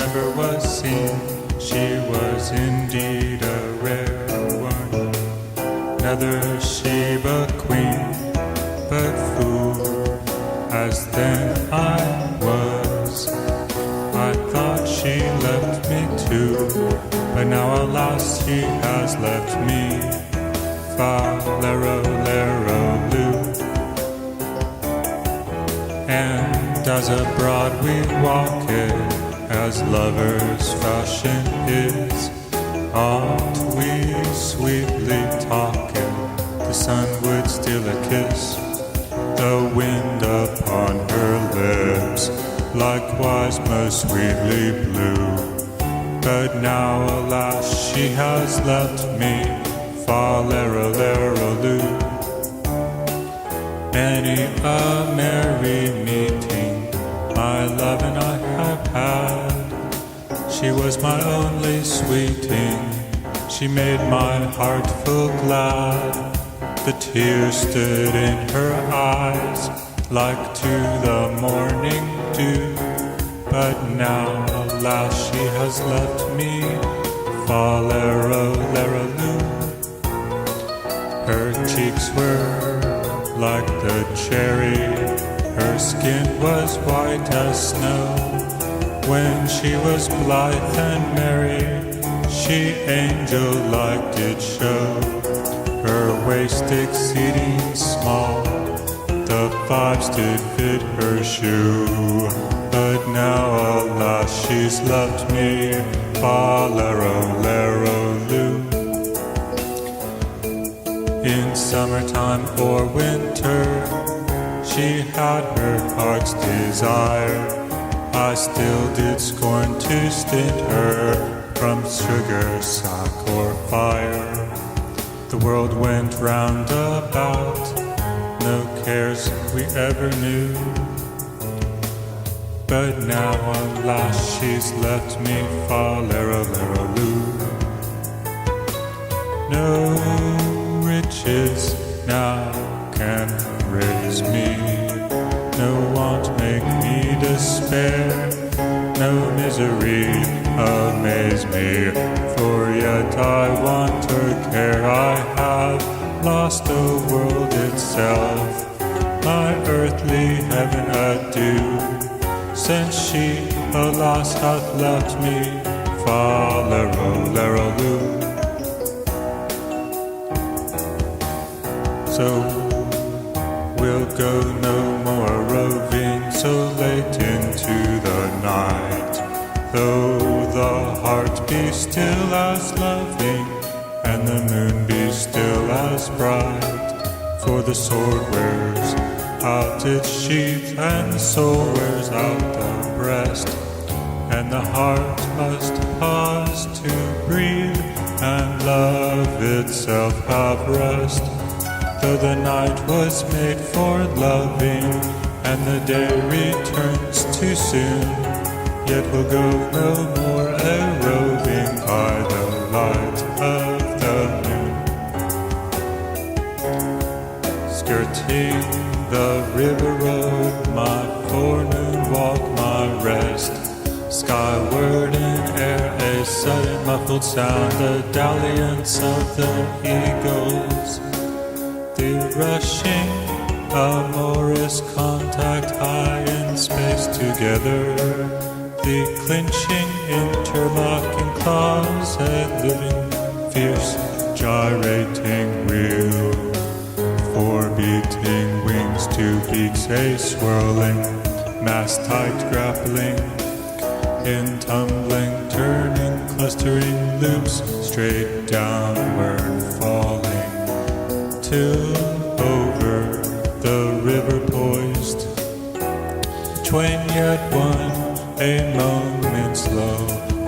ever was seen. She was indeed a rare one, another Sheba queen, but fool as then I was, I thought she left me too, but now alas she has left me. Fa lero lero loo. And as abroad we walk it, as lovers' fashion is, oft we sweetly talking, the sun would steal a kiss, the wind upon her lips likewise most sweetly blew. But now alas she has left me, fa lero lero loo. Many a merry meeting my love and I have had. She was my only sweeting, she made my heart full glad. The tears stood in her eyes like to the morning dew. But now alas she has left me, fa lero lero loo. Her cheeks were like the cherry, her skin was white as snow. When she was blithe and merry, she angel-like did show. Her waist exceeding small, the fives did fit her shoe. But now alas she's left me, fa lero lero loo. In summertime or winter, she had her heart's desire. I still did scorn to stint her from sugar, sack, or fire. The world went round about, no cares we ever knew. But now alas she's left me, fa lero lero loo. No riches now can raise me, no want make me despair, no misery amaze me, for yet I want her care. I have lost the world itself, my earthly heaven adieu, since she alas hath left me, fa lero lero loo. So we'll go no more roving so late into the night, though the heart be still as loving and the moon be still as bright. For the sword wears out its sheath and the soul wears out the breast, and the heart must pause to breathe and love itself have rest. Though the night was made for loving, and the day returns too soon, yet we'll go no more a-roving by the light of the moon. Skirting the river road, my forenoon walk, my rest. Skyward in air, a sudden muffled sound, the dalliance of the eagles. The rushing, amorous contact high in space together. The clinching, interlocking claws, a living, fierce, gyrating wheel. Four beating wings, two beaks, a swirling, mast-tight grappling. In tumbling, turning, clustering loops, straight downward falling. Till over the river poised, twain yet one, a moment slow,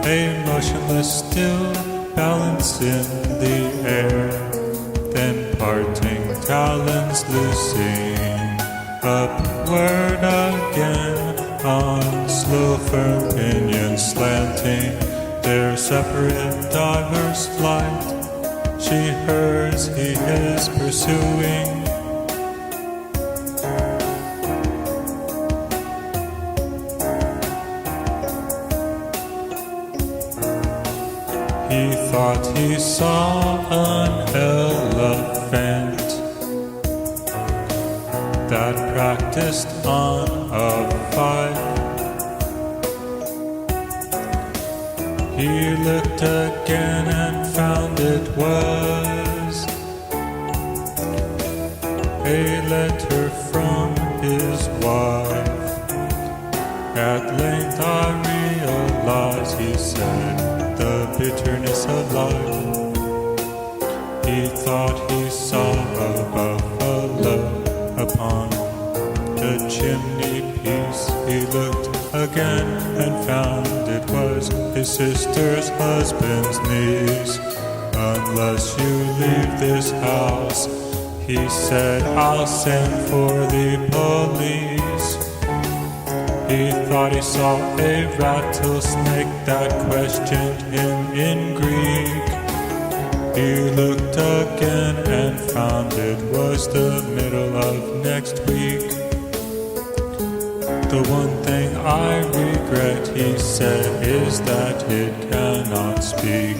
a motionless still balance in the air, then parting talons loosing, upward again, on slow firm pinions slanting, their separate diverse flight. She hers, he his pursuing. He thought he saw an elephant that practiced on a fife. He looked again and found it was a letter from his wife. At length I realized, he said, the bitterness of life. He thought he saw a buffalo upon the chimney piece. He looked again and found it was his sister's husband's niece. Unless you leave this house, he said, I'll send for the police. He thought he saw a rattlesnake that questioned him in Greek. He looked again and found it was the middle of next week. The one thing I regret, he said, is that it cannot speak.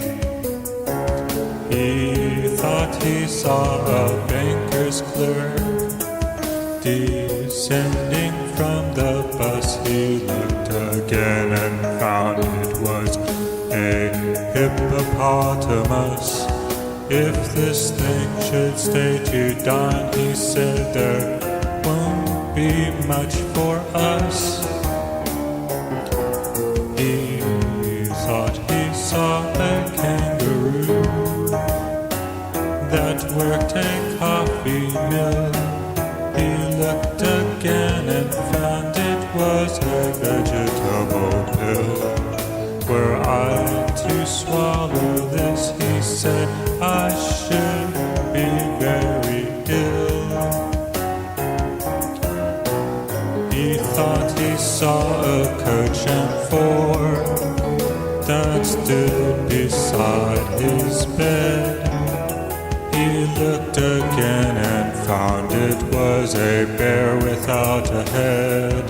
He thought he saw a banker's clerk descending from the bus. He looked again and found it was a hippopotamus. If this thing should stay to dine, he said, there won't be much for us. He thought he saw a kangaroo that worked a coffee mill. He looked again and found it was a vegetable pill. Were I to swallow this, he said, I should be very ill. He thought he saw a coach and four that stood beside his bed. He looked again and found it was a bear without a head.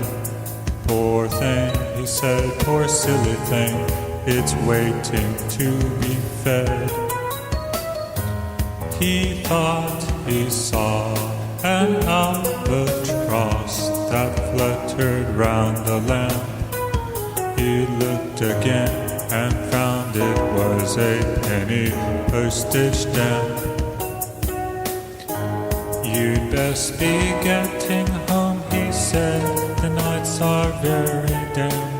Poor thing, he said, poor silly thing, it's waiting to be fed. He thought he saw an albatross that fluttered round the lamp. He looked again and found it was a penny postage stamp. You'd best be getting home, he said, the nights are very damp.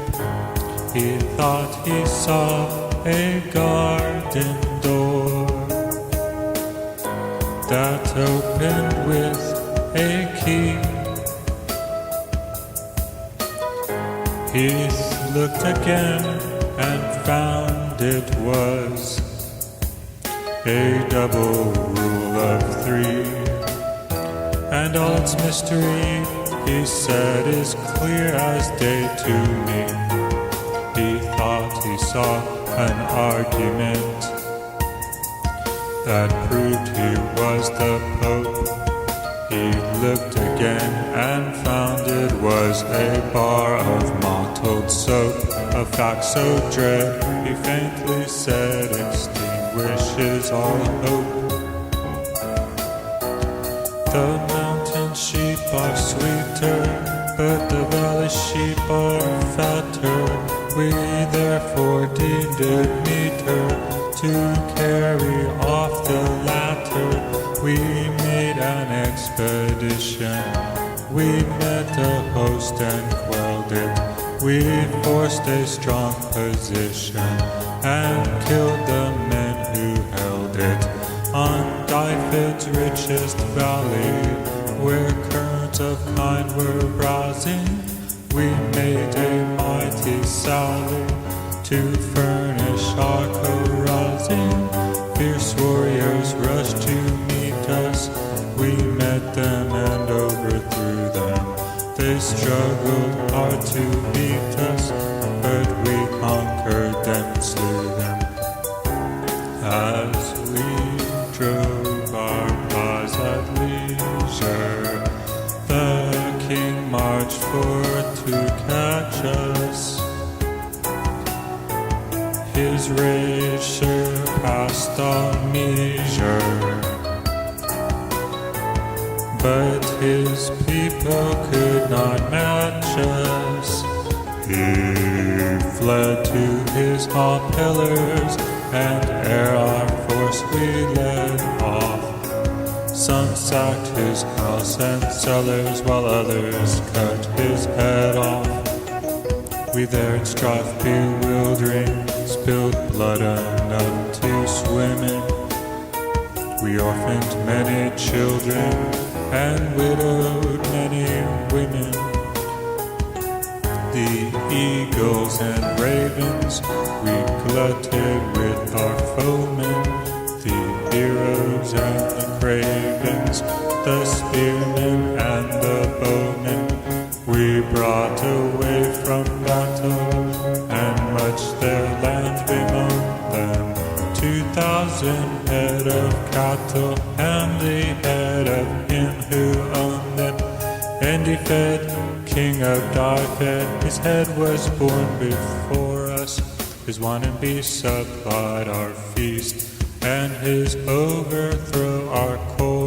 He thought he saw a garden door that opened with a key. He looked again and found it was a double rule of three. And all its mystery, he said, is clear as day to me. He thought he saw an argument that proved he was the Pope. He looked again and found it was a bar of mottled soap. A fact so dread, he faintly said, extinguishes all hope. The mountain sheep are sweeter, but the valley sheep are fatter. We therefore deemed it meeter to carry off the latter. We made an expedition, we met a host and quelled it. We forced a strong position and killed the men who held it. On Dyfed's richest valley, where currents of kind were browsing, we made a mighty sally to furnish our carousing. Fierce warriors rushed to meet us, we met them and overthrew them. They struggled hard to beat us, but we conquered them and slew them. As we drove our paws at leisure, the king marched forth to catch us. His rage surpassed all measure, but his people could not match us. He fled to his hall pillars, and ere our force we led off, some sacked his house and cellars, while others cut his head off. We there in strife bewildering spilled blood enough to swim in. We orphaned many children and widowed many women. The eagles and ravens we glutted with our foemen, the heroes and the cravens, the spearmen and the bowmen. We brought away from battle, and much their land bemoaned them. 2,000 head of cattle, and the head of him who owned them. And he fed, king of Diped, his head was born before us. His wine and beast supplied our feast, and his overthrow our course.